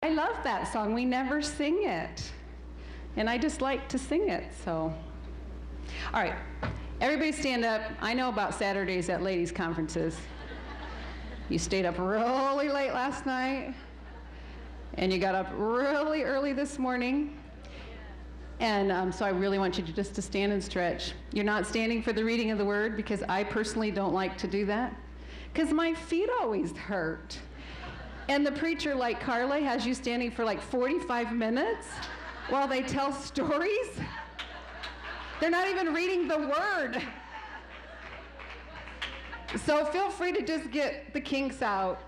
I love that song. We never sing it. And I just like to sing it, so. All right, everybody stand up. I know about Saturdays at ladies' conferences. You stayed up really late last night, and you got up really early this morning. And so I really want you just to stand and stretch. You're not standing for the reading of the word, because I personally don't like to do that, because my feet always hurt. And the preacher, like Carla, has you standing for like 45 minutes while they tell stories. They're not even reading the word. So feel free to just get the kinks out,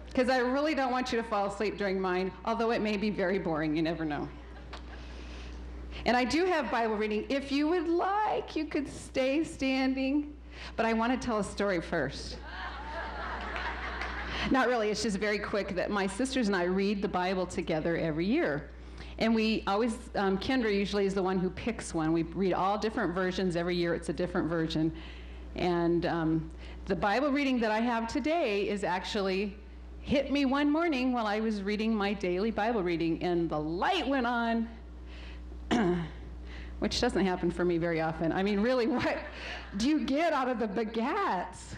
because I really don't want you to fall asleep during mine, although it may be very boring. You never know. And I do have Bible reading. If you would like, you could stay standing, but I want to tell a story first. Not really, it's just very quick that my sisters and I read the Bible together every year. And we always, Kendra usually is the one who picks one. We read all different versions every year. It's a different version. And the Bible reading that I have today is actually hit me one morning while I was reading my daily Bible reading, and the light went on, which doesn't happen for me very often. I mean, really, what do you get out of the bagats?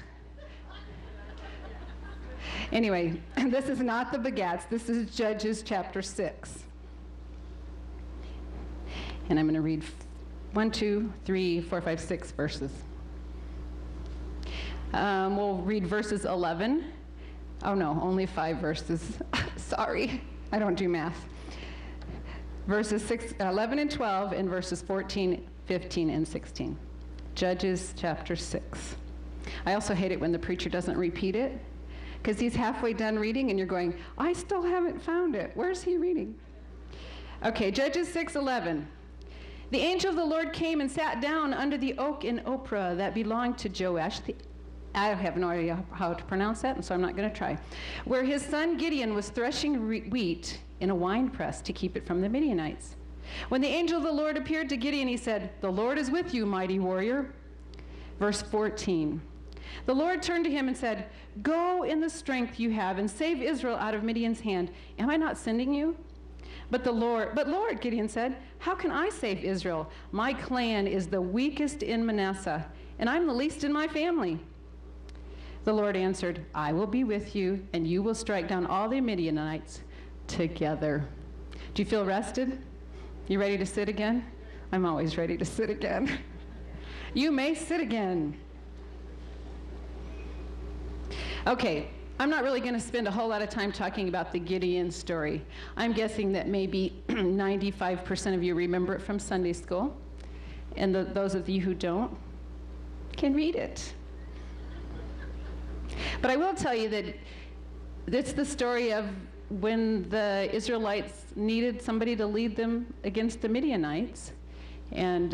Anyway, this is not the bagats. This is Judges chapter 6. And I'm going to read 1, 2, 3, 4, 5, 6 verses. We'll read verses 11. Oh, no, only 5 verses. Sorry, I don't do math. Verses 11 and 12, and verses 14, 15, and 16. Judges chapter 6. I also hate it when the preacher doesn't repeat it, because he's halfway done reading and you're going, I still haven't found it. Where's he reading? Okay, Judges 6:11. The angel of the Lord came and sat down under the oak in Ophrah that belonged to Joash. I have no idea how to pronounce that, and so I'm not going to try. Where his son Gideon was threshing wheat in a winepress to keep it from the Midianites. When the angel of the Lord appeared to Gideon, he said, The Lord is with you, mighty warrior. Verse 14. The Lord turned to him and said, Go in the strength you have and save Israel out of Midian's hand. Am I not sending you? But Lord, Gideon said, how can I save Israel? My clan is the weakest in Manasseh, and I'm the least in my family. The Lord answered, I will be with you, and you will strike down all the Midianites together. Do you feel rested? You ready to sit again? I'm always ready to sit again. You may sit again. Okay, I'm not really going to spend a whole lot of time talking about the Gideon story. I'm guessing that maybe 95% of you remember it from Sunday school, and those of you who don't can read it. But I will tell you that it's the story of when the Israelites needed somebody to lead them against the Midianites, and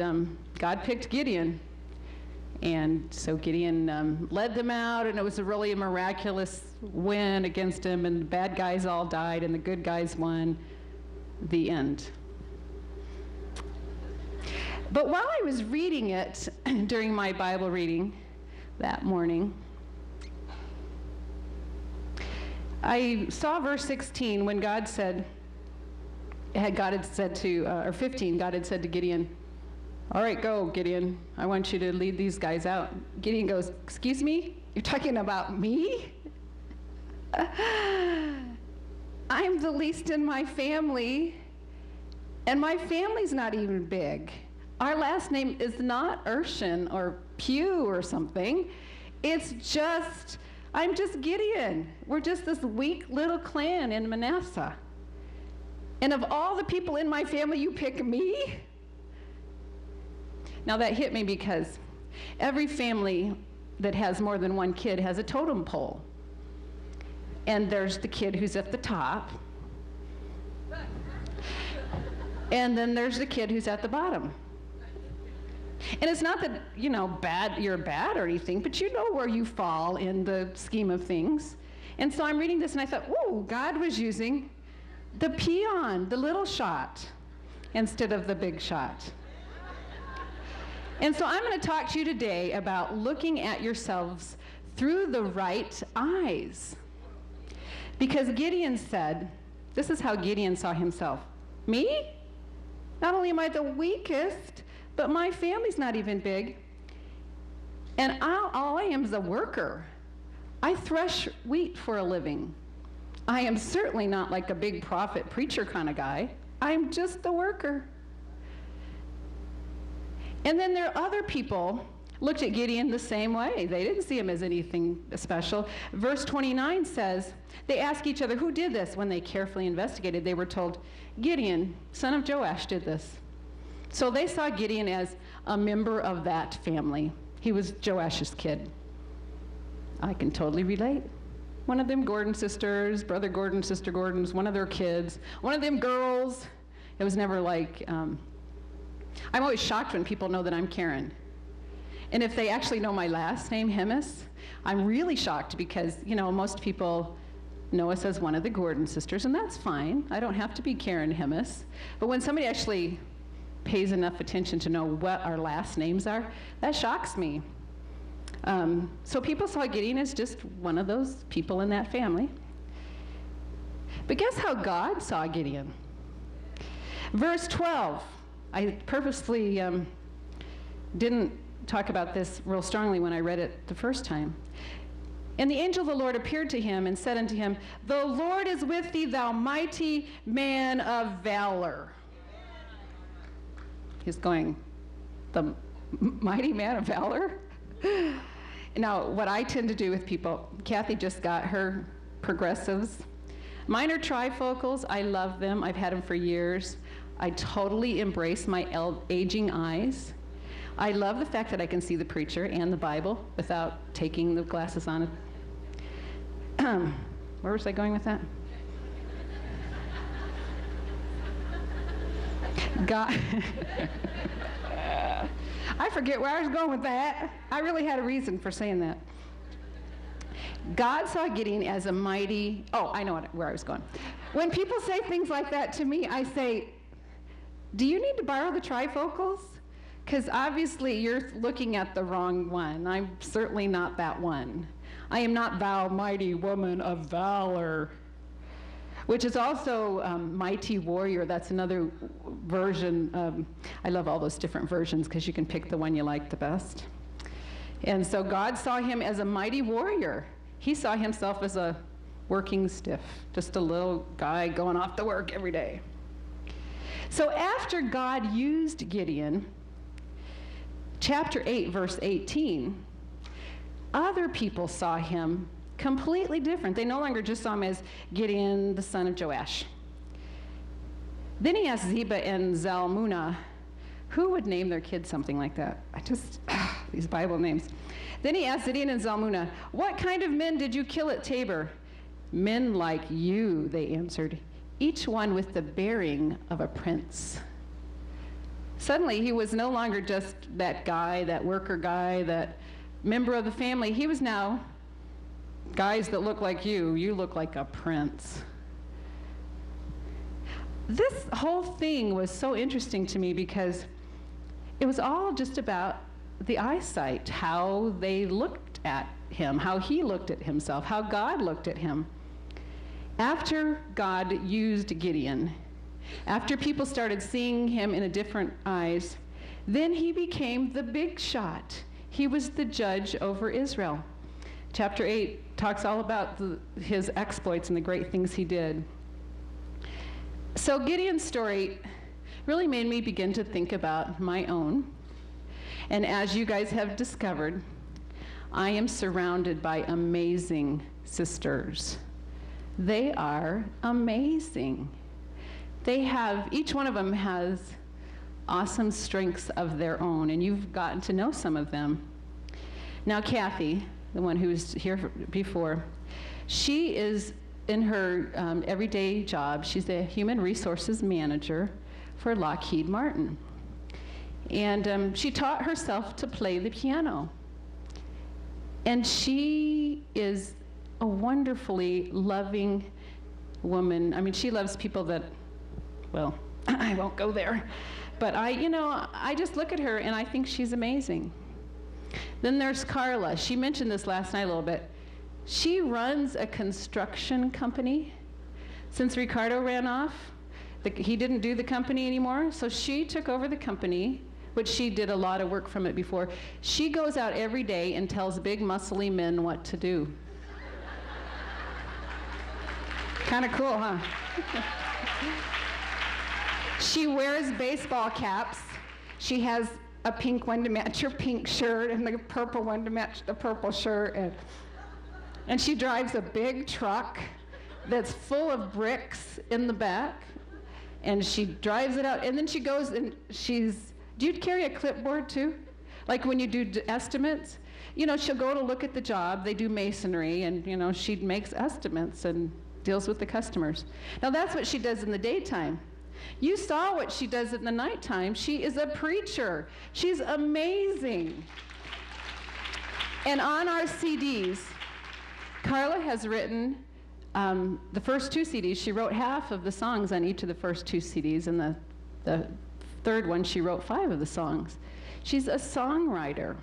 God picked Gideon. And so Gideon led them out, and it was really a miraculous win against him, and the bad guys all died, and the good guys won. The end. But while I was reading it during my Bible reading that morning, I saw verse 16 when God had said to 15, God had said to Gideon, all right, go, Gideon. I want you to lead these guys out. Gideon goes, excuse me? You're talking about me? I'm the least in my family, and my family's not even big. Our last name is not Urshan or Pugh or something. I'm just Gideon. We're just this weak little clan in Manasseh. And of all the people in my family, you pick me? Now that hit me because every family that has more than one kid has a totem pole. And there's the kid who's at the top. And then there's the kid who's at the bottom. And it's not that, you're bad or anything, but you know where you fall in the scheme of things. And so I'm reading this and I thought, whoa, God was using the peon, the little shot, instead of the big shot. And so I'm going to talk to you today about looking at yourselves through the right eyes. Because Gideon said, This is how Gideon saw himself. Me? Not only am I the weakest, but my family's not even big. And all I am is a worker. I thresh wheat for a living. I am certainly not like a big prophet preacher kind of guy. I'm just the worker. And then there are other people looked at Gideon the same way. They didn't see him as anything special. Verse 29 says, they asked each other, who did this? When they carefully investigated, they were told, Gideon, son of Joash, did this. So they saw Gideon as a member of that family. He was Joash's kid. I can totally relate. One of them Gordon sisters, brother Gordon, sister Gordon's, one of their kids, one of them girls. It was never like, I'm always shocked when people know that I'm Karen. And if they actually know my last name, Hemis, I'm really shocked because, most people know us as one of the Gordon sisters, and that's fine. I don't have to be Karen Hemis. But when somebody actually pays enough attention to know what our last names are, that shocks me. So people saw Gideon as just one of those people in that family. But guess how God saw Gideon? Verse 12. I purposely didn't talk about this real strongly when I read it the first time. And the angel of the Lord appeared to him and said unto him, the Lord is with thee, thou mighty man of valor. He's going, the mighty man of valor? Now, what I tend to do with people, Kathy just got her progressives. Mine are trifocals. I love them. I've had them for years. I totally embrace my aging eyes. I love the fact that I can see the preacher and the Bible without taking the glasses on. Where was I going with that? God. I forget where I was going with that. I really had a reason for saying that. God saw Gideon as a mighty, I know where I was going. When people say things like that to me, I say, do you need to borrow the trifocals? Because obviously you're looking at the wrong one. I'm certainly not that one. I am not thou mighty woman of valor, which is also mighty warrior. That's another version. I love all those different versions because you can pick the one you like the best. And so God saw him as a mighty warrior. He saw himself as a working stiff, just a little guy going off to work every day. So after God used Gideon, chapter 8, verse 18, other people saw him completely different. They no longer just saw him as Gideon, the son of Joash. Then he asked Zebah and Zalmunna, who would name their kid something like that? These Bible names. Then he asked Gideon and Zalmunna, what kind of men did you kill at Tabor? Men like you, they answered, each one with the bearing of a prince. Suddenly, he was no longer just that guy, that worker guy, that member of the family. He was now, guys that look like you look like a prince. This whole thing was so interesting to me because it was all just about the eyesight, how they looked at him, how he looked at himself, how God looked at him. After God used Gideon, after people started seeing him in a different eyes, then he became the big shot. He was the judge over Israel. Chapter 8 talks all about his exploits and the great things he did. So Gideon's story really made me begin to think about my own. And as you guys have discovered, I am surrounded by amazing sisters. They are amazing. Each one of them has awesome strengths of their own, and you've gotten to know some of them. Now, Kathy, the one who was here before, she is in her everyday job. She's a human resources manager for Lockheed Martin. And she taught herself to play the piano. And she is a wonderfully loving woman. I mean, she loves people that, well, I won't go there. But I just look at her and I think she's amazing. Then there's Carla. She mentioned this last night a little bit. She runs a construction company Since Ricardo ran off, he didn't do the company anymore, so she took over the company, which she did a lot of work from it before. She goes out every day and tells big, muscly men what to do. Kind of cool, huh? She wears baseball caps. She has a pink one to match her pink shirt and the purple one to match the purple shirt. And she drives a big truck that's full of bricks in the back. And she drives it out, and then she goes and do you carry a clipboard too? Like when you do estimates? You know, she'll go to look at the job. They do masonry, and, you know, she makes estimates and deals with the customers. Now, that's what she does in the daytime. You saw what she does in the nighttime. She is a preacher. She's amazing. And on our CDs, Carla has written the first 2 CDs. She wrote half of the songs on each of the first 2 CDs, and the third one, she wrote 5 of the songs. She's a songwriter.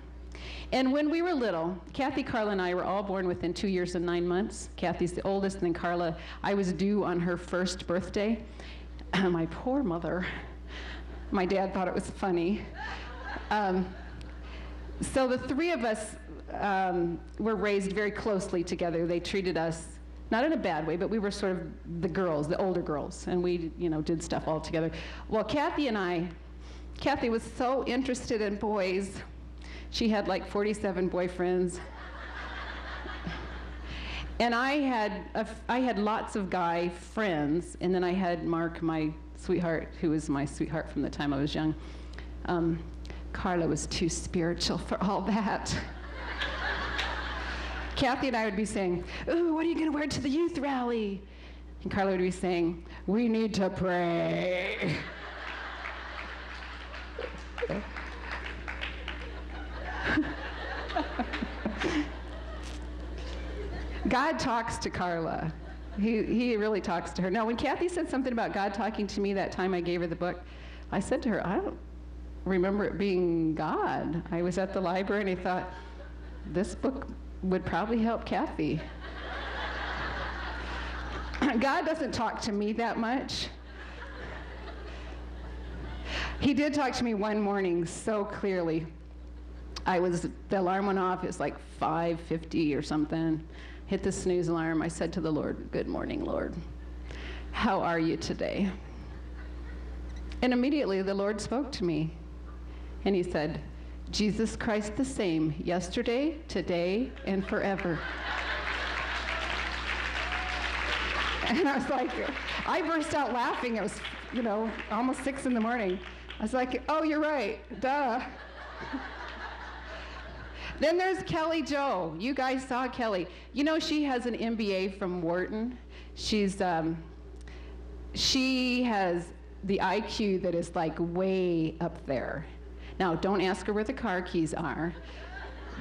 And when we were little, Kathy, Carla, and I were all born within 2 years and 9 months. Kathy's the oldest, and then Carla, I was due on her first birthday. My poor mother. My dad thought it was funny. So the 3 of us were raised very closely together. They treated us, not in a bad way, but we were sort of the girls, the older girls, and we, you know, did stuff all together. Well, Kathy was so interested in boys. She had like 47 boyfriends. And I had lots of guy friends, and then I had Mark, my sweetheart, who was my sweetheart from the time I was young. Carla was too spiritual for all that. Kathy and I would be saying, "Ooh, what are you going to wear to the youth rally?" And Carla would be saying, "We need to pray." God talks to Carla. He really talks to her. Now, when Kathy said something about God talking to me that time I gave her the book, I said to her, I don't remember it being God. I was at the library and I thought, this book would probably help Kathy. God doesn't talk to me that much. He did talk to me one morning so clearly. The alarm went off. It was like 5:50 or something. Hit the snooze alarm. I said to the Lord, "Good morning, Lord. How are you today?" And immediately the Lord spoke to me. And he said, "Jesus Christ the same, yesterday, today, and forever." And I was like, I burst out laughing. It was, almost 6 in the morning. I was like, oh, you're right, duh. Then there's Kelly Jo. You guys saw Kelly. She has an MBA from Wharton. She has the IQ that is like way up there. Now, don't ask her where the car keys are.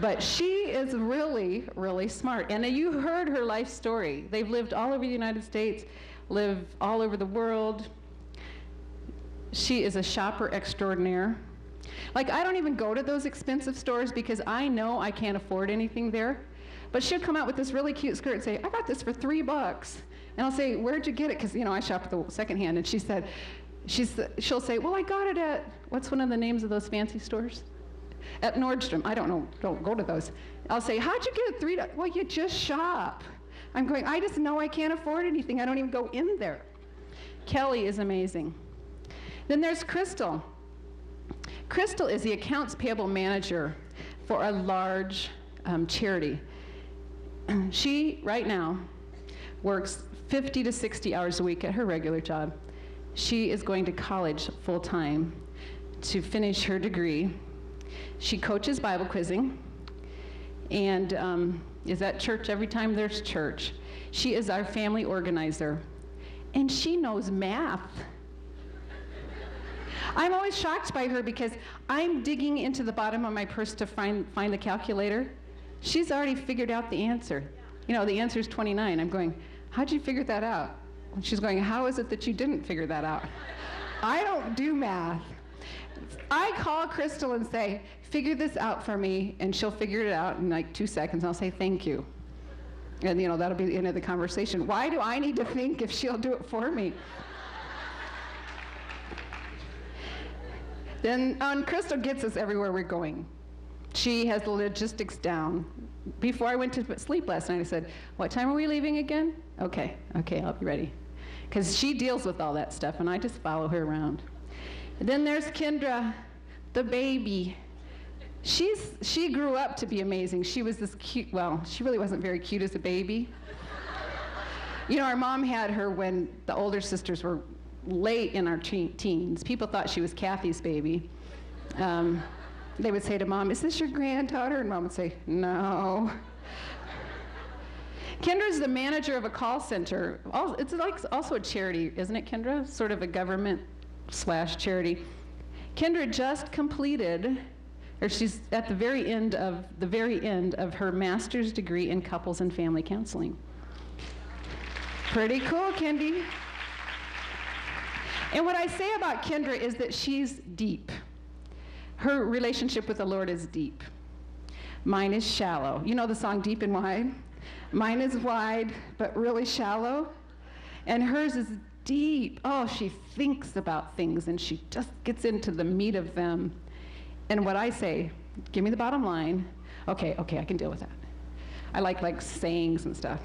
But she is really, really smart. And you heard her life story. They've lived all over the United States, live all over the world. She is a shopper extraordinaire. Like, I don't even go to those expensive stores because I know I can't afford anything there. But she'll come out with this really cute skirt and say, I got this for $3. And I'll say, where'd you get it? Because, I shop at the secondhand. And she'll say, well, I got it at, what's one of the names of those fancy stores? At Nordstrom. I don't know. Don't go to those. I'll say, how'd you get it $3? Well, you just shop. I'm going, I just know I can't afford anything. I don't even go in there. Kelly is amazing. Then there's Crystal. Crystal is the accounts payable manager for a large charity. She, right now, works 50 to 60 hours a week at her regular job. She is going to college full-time to finish her degree. She coaches Bible quizzing and is at church every time there's church. She is our family organizer, and she knows math. I'm always shocked by her because I'm digging into the bottom of my purse to find the calculator. She's already figured out the answer. The answer is 29. I'm going, how'd you figure that out? And she's going, how is it that you didn't figure that out? I don't do math. I call Crystal and say, figure this out for me, and she'll figure it out in like 2 seconds. I'll say, thank you. And, that'll be the end of the conversation. Why do I need to think if she'll do it for me? Then Crystal gets us everywhere we're going. She has the logistics down. Before I went to sleep last night, I said, what time are we leaving again? Okay, I'll be ready. Because she deals with all that stuff, and I just follow her around. And then there's Kendra, the baby. She grew up to be amazing. She was this cute, well, she really wasn't very cute as a baby. Our mom had her when the older sisters were late in our teens. People thought she was Kathy's baby. They would say to Mom, is this your granddaughter? And Mom would say, no. Kendra's the manager of a call center. It's like also a charity, isn't it, Kendra? Sort of a government/charity. Kendra just completed, or she's at the very end of her master's degree in couples and family counseling. Pretty cool, Kendi. And what I say about Kendra is that she's deep. Her relationship with the Lord is deep. Mine is shallow. You know the song Deep and Wide? Mine is wide, but really shallow. And hers is deep. Oh, she thinks about things, and she just gets into the meat of them. And what I say, give me the bottom line. Okay, I can deal with that. I like sayings and stuff.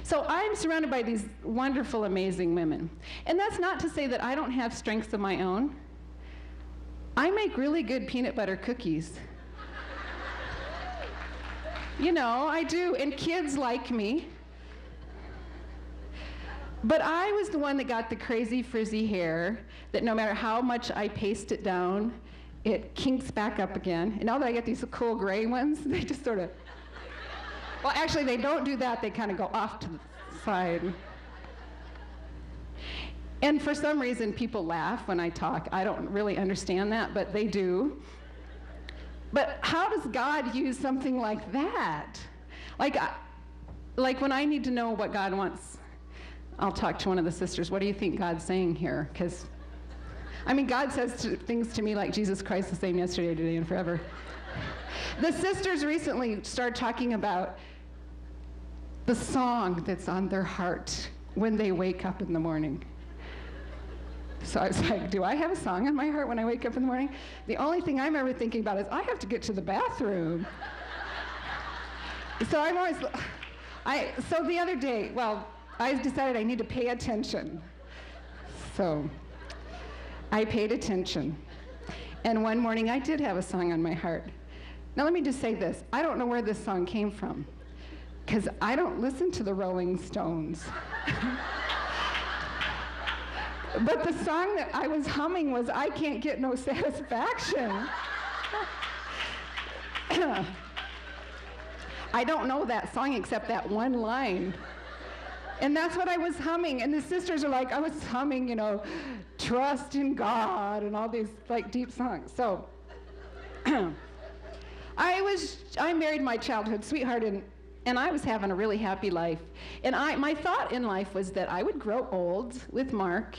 So I'm surrounded by these wonderful, amazing women. And that's not to say that I don't have strengths of my own. I make really good peanut butter cookies. I do, and kids like me. But I was the one that got the crazy frizzy hair that no matter how much I paste it down, it kinks back up again. And now that I get these cool gray ones, they just sort of, well, actually, they don't do that. They kind of go off to the side. And for some reason, people laugh when I talk. I don't really understand that, but they do. But how does God use something like that? Like when I need to know what God wants, I'll talk to one of the sisters. What do you think God's saying here? Because, God says things to me like Jesus Christ the same yesterday, today, and forever. The sisters recently started talking about the song that's on their heart when they wake up in the morning. So I was like, do I have a song on my heart when I wake up in the morning? The only thing I'm ever thinking about is I have to get to the bathroom. So so the other day, I decided I need to pay attention. So I paid attention. And one morning I did have a song on my heart. Now let me just say this. I don't know where this song came from, because I don't listen to the Rolling Stones. But the song that I was humming was I Can't Get No Satisfaction. I don't know that song except that one line. And that's what I was humming. And the sisters are like, I was humming, trust in God and all these deep songs. So I married my childhood sweetheart, and I was having a really happy life. And my thought in life was that I would grow old with Mark,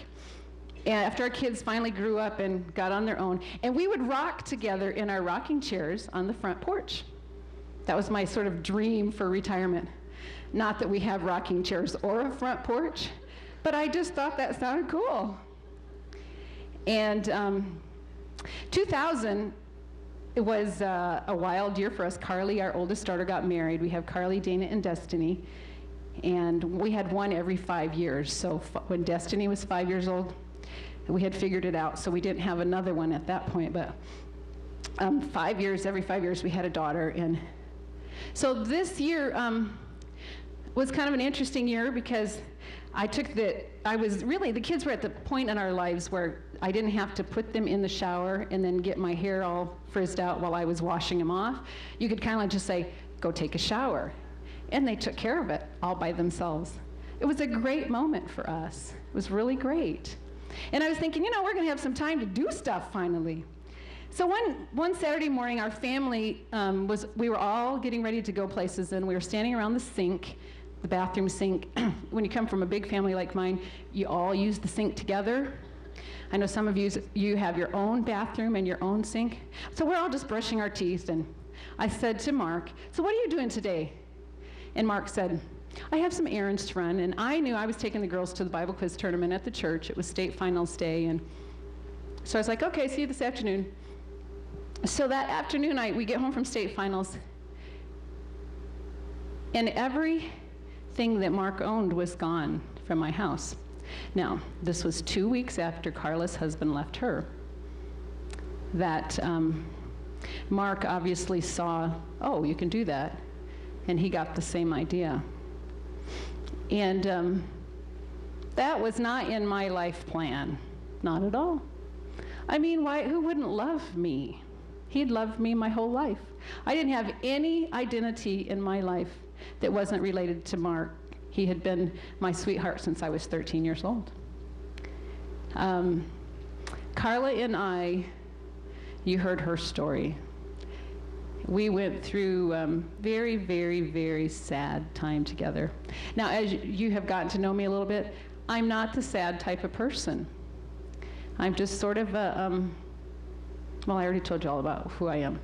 and after our kids finally grew up and got on their own, and we would rock together in our rocking chairs on the front porch. That was my sort of dream for retirement. Not that we have rocking chairs or a front porch, but I just thought that sounded cool. And 2000, it was a wild year for us. Carly, our oldest daughter, got married. We have Carly, Dana, and Destiny. And we had one every 5 years. So when Destiny was 5 years old, we had figured it out. So we didn't have another one at that point. But every 5 years, we had a daughter. And so this year was kind of an interesting year because the kids were at the point in our lives where I didn't have to put them in the shower and then get my hair all frizzed out while I was washing them off. You could kind of just say, go take a shower. And they took care of it all by themselves. It was a great moment for us. It was really great. And I was thinking, we're going to have some time to do stuff finally. So one Saturday morning, our family we were all getting ready to go places, and we were standing around the sink, the bathroom sink. When you come from a big family like mine, you all use the sink together. I know some of you have your own bathroom and your own sink. So we're all just brushing our teeth, and I said to Mark, so what are you doing today? And Mark said, I have some errands to run. And I knew I was taking the girls to the Bible quiz tournament at the church. It was state finals day. And so I was like, okay, see you this afternoon. So that afternoon, we get home from state finals, and everything that Mark owned was gone from my house. Now, this was 2 weeks after Carla's husband left her. That Mark obviously saw, oh, you can do that, and he got the same idea. And that was not in my life plan, not at all. I mean, who wouldn't love me? He'd loved me my whole life. I didn't have any identity in my life that wasn't related to Mark. He had been my sweetheart since I was 13 years old. Carla and I, you heard her story. We went through very, very, very sad time together. Now, as you have gotten to know me a little bit, I'm not the sad type of person. I'm just sort of well, I already told you all about who I am.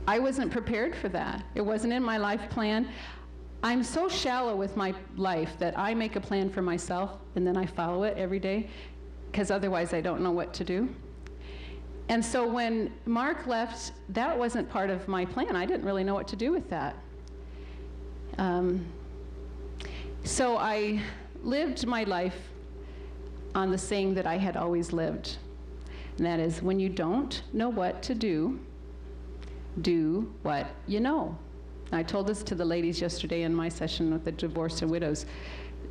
I wasn't prepared for that. It wasn't in my life plan. I'm so shallow with my life that I make a plan for myself and then I follow it every day, because otherwise I don't know what to do. And so when Mark left, that wasn't part of my plan. I didn't really know what to do with that. So I lived my life on the saying that I had always lived. And that is, when you don't know what to do, do what you know. I told this to the ladies yesterday in my session with the divorced and widows.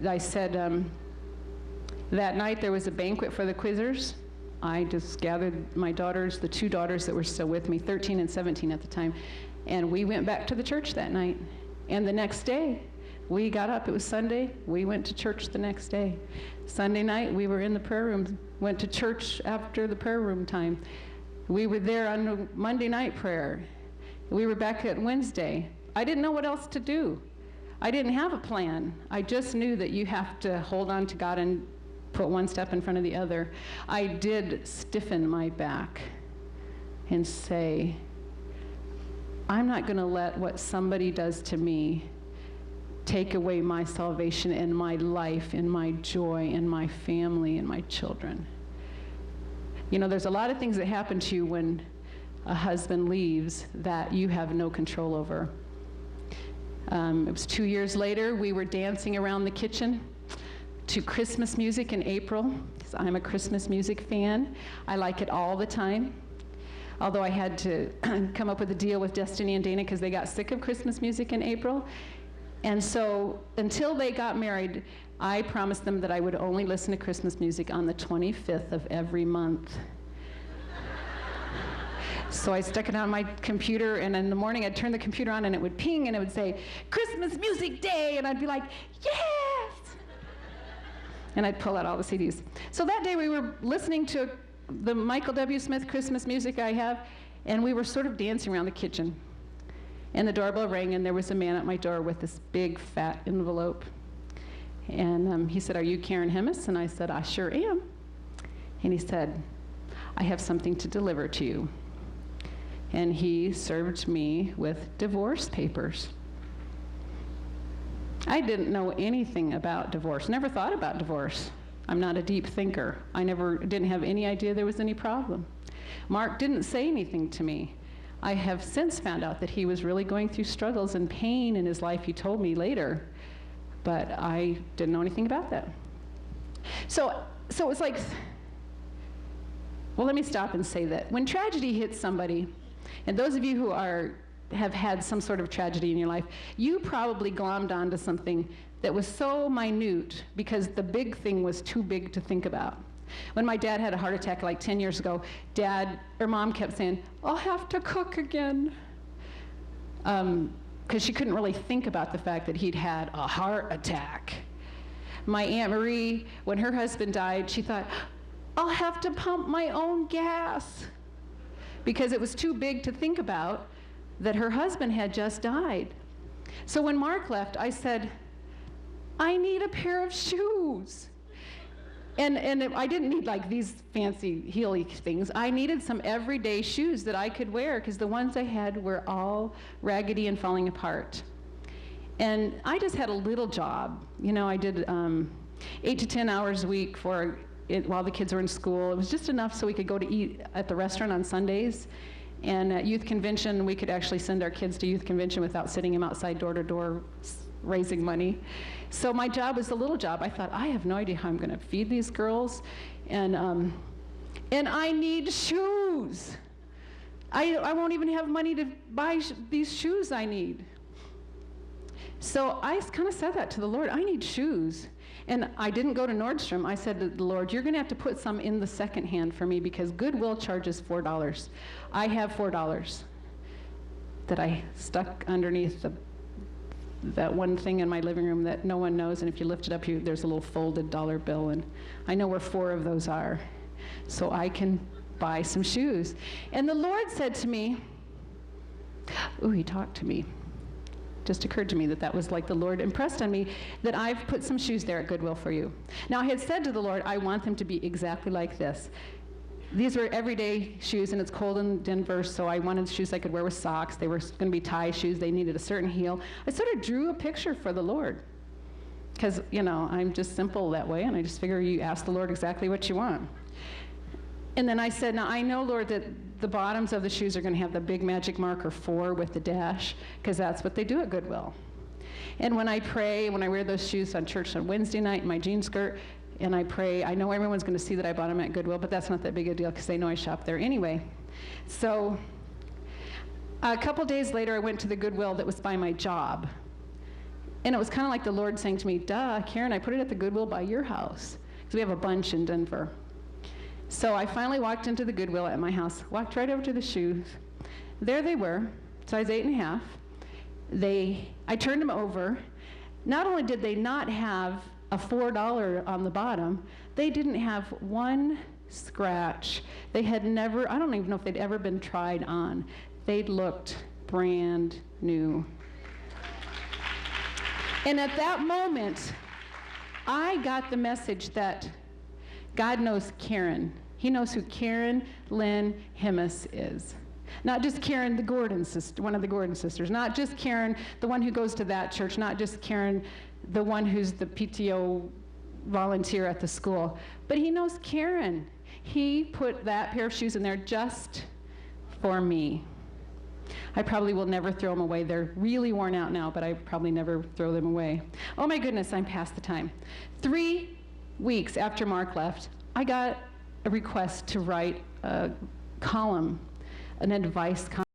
I said, that night there was a banquet for the quizzers. I just gathered my daughters, the 2 daughters that were still with me, 13 and 17 at the time, and we went back to the church that night. And the next day, we got up. It was Sunday. We went to church the next day. Sunday night, we were in the prayer room, went to church after the prayer room time. We were there on Monday night prayer. We were back at Wednesday. I didn't know what else to do. I didn't have a plan. I just knew that you have to hold on to God and put one step in front of the other. I did stiffen my back and say, I'm not going to let what somebody does to me take away my salvation and my life and my joy and my family and my children. You know, there's a lot of things that happen to you when a husband leaves that you have no control over. It was 2 years later, we were dancing around the kitchen to Christmas music in April, because I'm a Christmas music fan. I like it all the time. Although I had to come up with a deal with Destiny and Dana because they got sick of Christmas music in April. And so until they got married, I promised them that I would only listen to Christmas music on the 25th of every month. So I stuck it on my computer, and in the morning I'd turn the computer on and it would ping and it would say, Christmas Music Day, and I'd be like, yes! And I'd pull out all the CDs. So that day we were listening to the Michael W. Smith Christmas music I have, and we were sort of dancing around the kitchen. And the doorbell rang, and there was a man at my door with this big, fat envelope. And he said, are you Karen Hemmis? And I said, I sure am. And he said, I have something to deliver to you. And he served me with divorce papers. I didn't know anything about divorce, never thought about divorce. I'm not a deep thinker. I didn't have any idea there was any problem. Mark didn't say anything to me. I have since found out that he was really going through struggles and pain in his life. He told me later, but I didn't know anything about that. So it was like, well, let me stop and say that when tragedy hits somebody, and those of you who have had some sort of tragedy in your life, you probably glommed onto something that was so minute because the big thing was too big to think about. When my dad had a heart attack like 10 years ago, Mom kept saying, I'll have to cook again. Because she couldn't really think about the fact that he'd had a heart attack. My Aunt Marie, when her husband died, she thought, I'll have to pump my own gas. Because it was too big to think about that her husband had just died. So when Mark left, I said, I need a pair of shoes. And I didn't need like these fancy heely things. I needed some everyday shoes that I could wear because the ones I had were all raggedy and falling apart. And I just had a little job. You know, I did 8 to 10 hours a week while the kids were in school. It was just enough so we could go to eat at the restaurant on Sundays. And at youth convention, we could actually send our kids to youth convention without sitting them outside door to door raising money. So my job was a little job. I thought, I have no idea how I'm going to feed these girls. And I need shoes. I won't even have money to buy these shoes I need. So I kind of said that to the Lord, I need shoes. And I didn't go to Nordstrom. I said to the Lord, you're going to have to put some in the second hand for me because Goodwill charges $4. I have $4 that I stuck underneath that one thing in my living room that no one knows. And if you lift it up, there's a little folded dollar bill. And I know where 4 of those are. So I can buy some shoes. And the Lord said to me, he talked to me. Just occurred to me that was like the Lord impressed on me that I've put some shoes there at Goodwill for you. Now I had said to the Lord, I want them to be exactly like this. These were everyday shoes, and it's cold in Denver, so I wanted shoes I could wear with socks. They were going to be tie shoes. They needed a certain heel. I sort of drew a picture for the Lord because, you know, I'm just simple that way, and I just figure you ask the Lord exactly what you want. And then I said, now I know, Lord, that the bottoms of the shoes are going to have the big magic marker 4 with the dash, because that's what they do at Goodwill. And when I pray, when I wear those shoes on church on Wednesday night in my jean skirt, and I pray, I know everyone's going to see that I bought them at Goodwill, but that's not that big a deal because they know I shop there anyway. So a couple days later, I went to the Goodwill that was by my job. And it was kind of like the Lord saying to me, duh, Karen, I put it at the Goodwill by your house, because we have a bunch in Denver. So I finally walked into the Goodwill at my house, walked right over to the shoes. There they were, size 8.5. I turned them over. Not only did they not have a $4 on the bottom, they didn't have one scratch. They had never, I don't even know if they'd ever been tried on. They looked brand new. And at that moment, I got the message that God knows Karen. He knows who Karen Lynn Himmis is. Not just Karen, the Gordon sister, one of the Gordon sisters. Not just Karen, the one who goes to that church. Not just Karen, the one who's the PTO volunteer at the school. But he knows Karen. He put that pair of shoes in there just for me. I probably will never throw them away. They're really worn out now, but I probably never throw them away. Oh my goodness, I'm past the time. 3 weeks after Mark left, I got a request to write a column, an advice column.